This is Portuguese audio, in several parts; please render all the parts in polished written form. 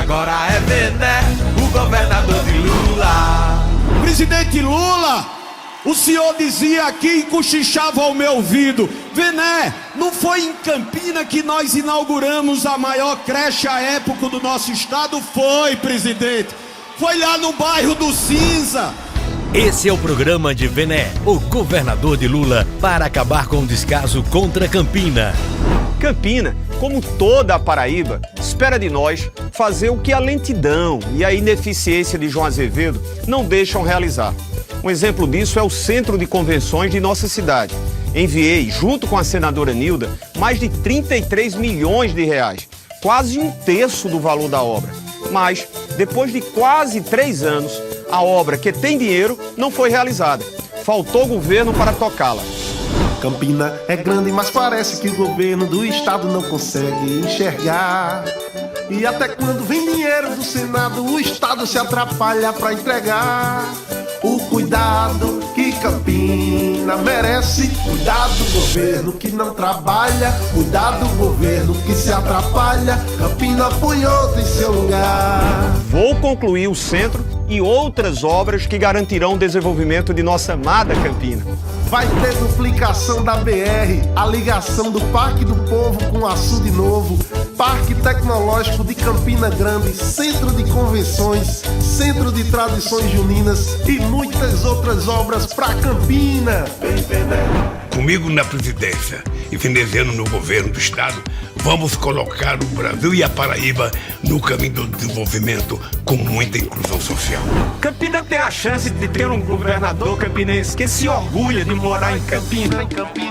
Agora é Vené, o governador de Lula. Presidente Lula, o senhor dizia aqui e cochichava ao meu ouvido: Vené, não foi em Campina que nós inauguramos a maior creche à época do nosso estado? Foi, presidente. Foi lá no bairro do Cinza. Esse é o programa de Vené, o governador de Lula, para acabar com o descaso contra Campina. Campina, como toda a Paraíba, espera de nós fazer o que a lentidão e a ineficiência de João Azevedo não deixam realizar. Um exemplo disso é o Centro de Convenções de nossa cidade. Enviei, junto com a senadora Nilda, mais de 33 milhões de reais, quase um terço do valor da obra. Mas, depois de quase 3 anos, a obra, que tem dinheiro, não foi realizada. Faltou governo para tocá-la. Campina é grande, mas parece que o governo do estado não consegue enxergar. E até quando vem dinheiro do Senado, o estado se atrapalha para entregar. O cuidado que Campina merece. Cuidado do governo que não trabalha. Cuidado do governo que se atrapalha. Campina põe outro em seu lugar. Vou concluir o centro e outras obras que garantirão o desenvolvimento de nossa amada Campina. Vai ter duplicação da BR, a ligação do Parque do Povo com o Açude Novo, Parque Tecnológico de Campina Grande, Centro de Convenções, Centro de Tradições Juninas e muitas outras obras para Campina. Comigo na presidência e veneziano no governo do estado, vamos colocar o Brasil e a Paraíba no caminho do desenvolvimento com muita inclusão social. Campina tem a chance de ter um governador campinense que se orgulha de morar em Campina.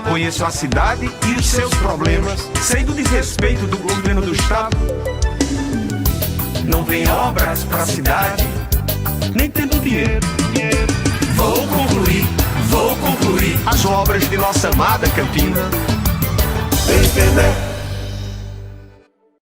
Conheço a cidade e os seus problemas, sei do desrespeito do governo do estado. Não vem obras pra cidade, nem tendo dinheiro. Vou concluir as obras de nossa amada Campina. Vem, Vené.